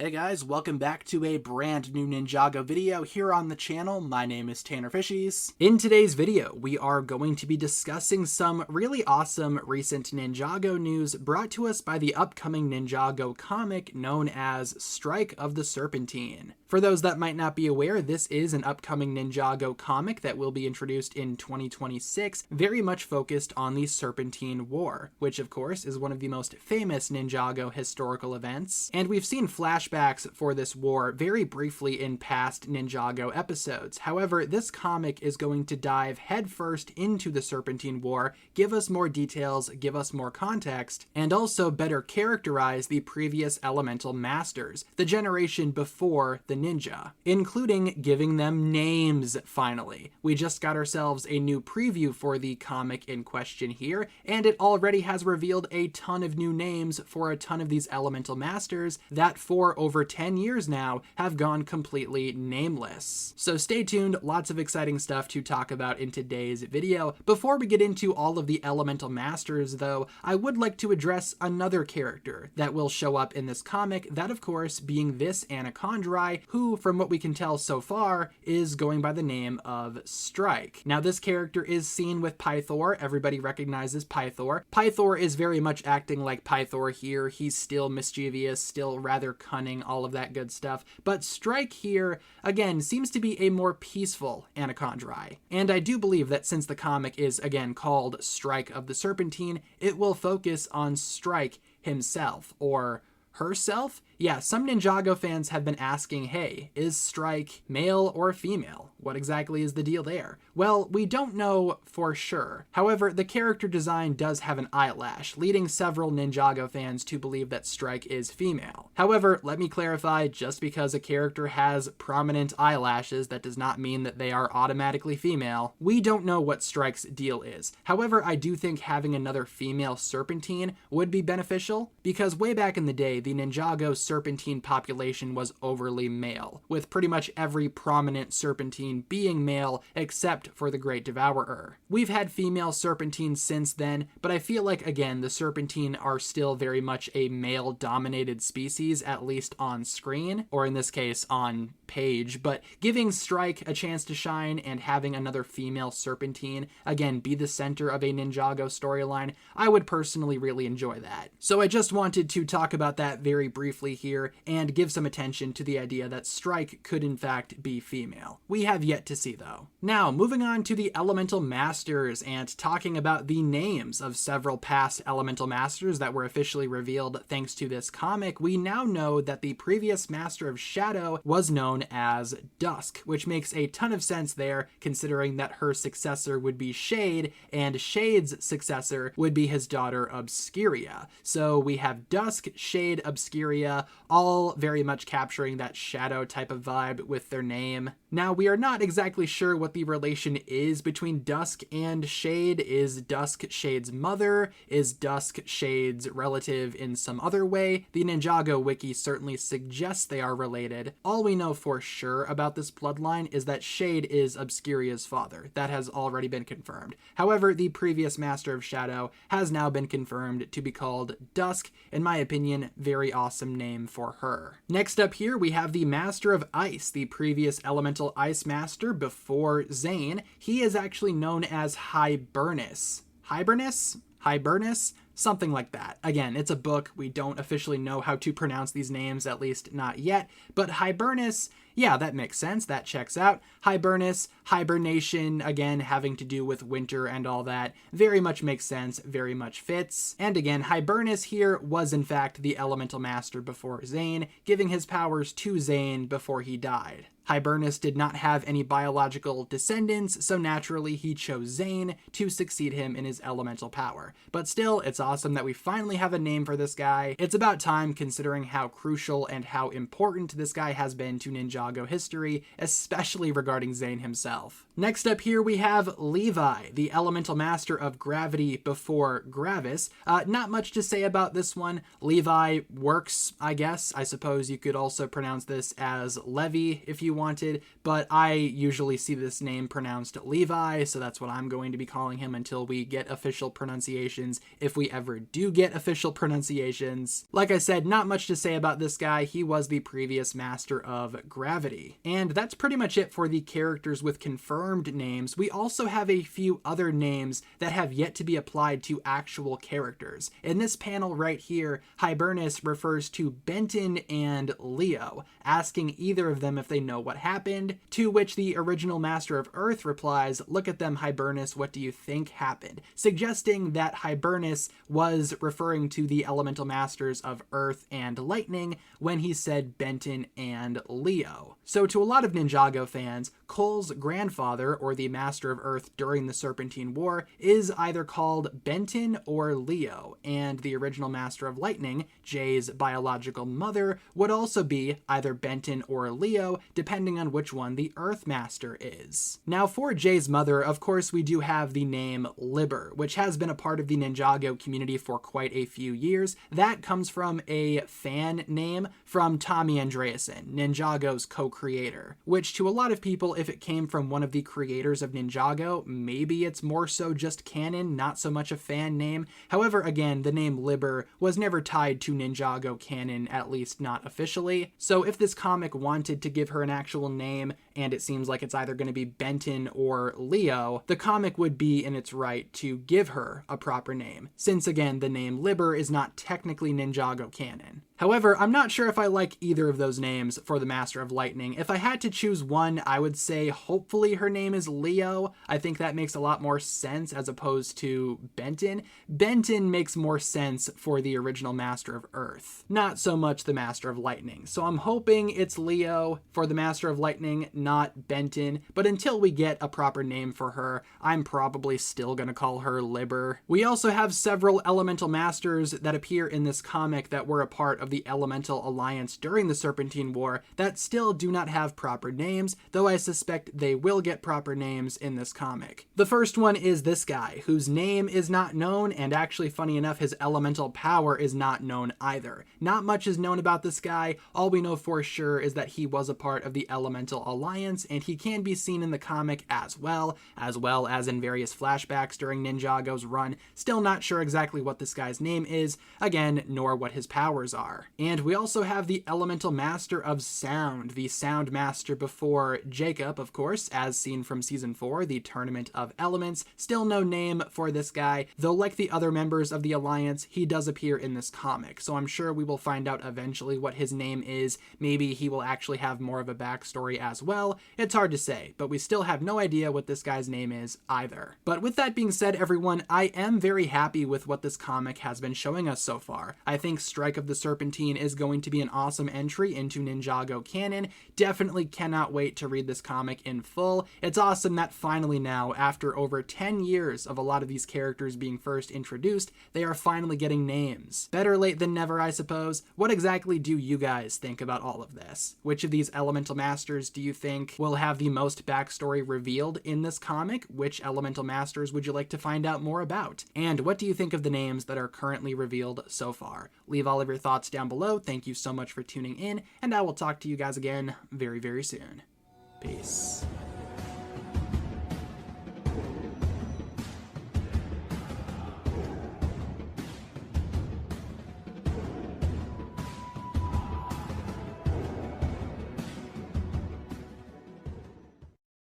Hey guys, welcome back to a brand new Ninjago video here on the channel. My name is TannerFishies. In today's video, we are going to be discussing some really awesome recent Ninjago news brought to us by the upcoming Ninjago comic known as Strike of the Serpentine. For those that might not be aware, this is an upcoming Ninjago comic that will be introduced in 2026, very much focused on the Serpentine War, which of course is one of the most famous Ninjago historical events, and we've seen flashbacks for this war very briefly in past Ninjago episodes. However, this comic is going to dive headfirst into the Serpentine War, give us more details, give us more context, and also better characterize the previous elemental masters, the generation before the ninja, including giving them names finally. We just got ourselves a new preview for the comic in question here, and it already has revealed a ton of new names for a ton of these elemental masters that for over 10 years now have gone completely nameless. So stay tuned, lots of exciting stuff to talk about in today's video. Before we get into all of the elemental masters though, I would like to address another character that will show up in this comic, that of course being this Anachondri, who from what we can tell so far is going by the name of Strike. Now this character is seen with Pythor, everybody recognizes Pythor. Pythor is very much acting like Pythor here, he's still mischievous, still rather cunning, all of that good stuff, but Strike here, again, seems to be a more peaceful Anachondri. And I do believe that since the comic is again called Strike of the Serpentine, it will focus on Strike himself, or herself? Yeah, some Ninjago fans have been asking, hey, is Strike male or female? What exactly is the deal there? Well, we don't know for sure. However, the character design does have an eyelash, leading several Ninjago fans to believe that Strike is female. However, let me clarify, just because a character has prominent eyelashes, that does not mean that they are automatically female. We don't know what Strike's deal is. However, I do think having another female Serpentine would be beneficial, because way back in the day, the Ninjago Serpentine population was overly male, with pretty much every prominent Serpentine being male except for the Great Devourer. We've had female Serpentines since then, but I feel like, again, the Serpentine are still very much a male-dominated species, at least on screen, or in this case, on page, but giving Strike a chance to shine and having another female Serpentine, again, be the center of a Ninjago storyline, I would personally really enjoy that. So I just wanted to talk about that very briefly here and give some attention to the idea that Strike could in fact be female. We have yet to see though. Now, moving on to the elemental masters and talking about the names of several past elemental masters that were officially revealed thanks to this comic, we now know that the previous master of Shadow was known as Dusk, which makes a ton of sense there considering that her successor would be Shade and Shade's successor would be his daughter Obscuria. So we have Dusk, Shade, Obscuria, all very much capturing that shadow type of vibe with their name. Now, we are not exactly sure what the relation is between Dusk and Shade. Is Dusk Shade's mother? Is Dusk Shade's relative in some other way? The Ninjago wiki certainly suggests they are related. All we know for sure about this bloodline is that Shade is Obscuria's father. That has already been confirmed. However, the previous Master of Shadow has now been confirmed to be called Dusk. In my opinion, very awesome name for her. Next up here, we have the Master of Ice, the previous elemental ice master before Zane. He is actually known as Hibernus. Hibernus? Something like that. Again, it's a book. We don't officially know how to pronounce these names, at least not yet. But Hibernus, yeah, that makes sense. That checks out. Hibernus, hibernation, again, having to do with winter and all that. Very much makes sense, very much fits. And again, Hibernus here was in fact the elemental master before Zane, giving his powers to Zane before he died. Hibernus did not have any biological descendants, so naturally he chose Zane to succeed him in his elemental power. But still, it's awesome that we finally have a name for this guy. It's about time considering how crucial and how important this guy has been to Ninjago history, especially regarding Zane himself. Next up here we have Levi, the elemental master of gravity before Gravis. Not much to say about this one. Levi works, I guess. I suppose you could also pronounce this as Levi if you wanted, but I usually see this name pronounced Levi, so that's what I'm going to be calling him until we get official pronunciations, if we ever do get official pronunciations. Like I said, not much to say about this guy. He was the previous Master of Gravity. And that's pretty much it for the characters with confirmed names. We also have a few other names that have yet to be applied to actual characters. In this panel right here, Hibernus refers to Benton and Leo, asking either of them if they know what happened, to which the original Master of Earth replies, "Look at them, Hibernus, what do you think happened?" Suggesting that Hibernus was referring to the elemental masters of Earth and Lightning when he said Benton and Leo. So to a lot of Ninjago fans, Cole's grandfather, or the Master of Earth during the Serpentine War, is either called Benton or Leo, and the original Master of Lightning, Jay's biological mother, would also be either Benton or Leo, depending on which one the Earth Master is. Now for Jay's mother, of course we do have the name Liber, which has been a part of the Ninjago community for quite a few years. That comes from a fan name from Tommy Andreasen, Ninjago's co-creator, which to a lot of people, if it came from one of the creators of Ninjago, maybe it's more so just canon, not so much a fan name. However, again, the name Liber was never tied to Ninjago canon, at least not officially. So if this comic wanted to give her an actual name, and it seems like it's either going to be Benton or Leo, the comic would be in its right to give her a proper name, since again, the name Liber is not technically Ninjago canon. However, I'm not sure if I like either of those names for the Master of Lightning. If I had to choose one, I would say hopefully her name is Leo. I think that makes a lot more sense as opposed to Benton. Benton makes more sense for the original Master of Earth, not so much the Master of Lightning. So I'm hoping it's Leo for the Master of Lightning, not Benton. But until we get a proper name for her, I'm probably still going to call her Liber. We also have several elemental masters that appear in this comic that were a part of the Elemental Alliance during the Serpentine War that still do not have proper names, though I suspect they will get proper names in this comic. The first one is this guy, whose name is not known, and actually funny enough, his elemental power is not known either. Not much is known about this guy. All we know for sure is that he was a part of the Elemental Alliance, and he can be seen in the comic as well as in various flashbacks during Ninjago's run. Still not sure exactly what this guy's name is, again, nor what his powers are. And we also have the Elemental Master of Sound, the Sound Master before Jacob, of course, as seen from Season 4, the Tournament of Elements. Still no name for this guy, though like the other members of the Alliance, he does appear in this comic, so I'm sure we will find out eventually what his name is. Maybe he will actually have more of a backstory as well. It's hard to say, but we still have no idea what this guy's name is either. But with that being said, everyone, I am very happy with what this comic has been showing us so far. I think Strike of the Serpentine is going to be an awesome entry into Ninjago canon. Definitely cannot wait to read this comic in full. It's awesome that finally now, after over 10 years of a lot of these characters being first introduced, they are finally getting names. Better late than never, I suppose. What exactly do you guys think about all of this? Which of these elemental masters do you think will have the most backstory revealed in this comic? Which elemental masters would you like to find out more about? And what do you think of the names that are currently revealed so far? Leave all of your thoughts down below. Thank you so much for tuning in, and I will talk to you guys again very, very soon. Peace.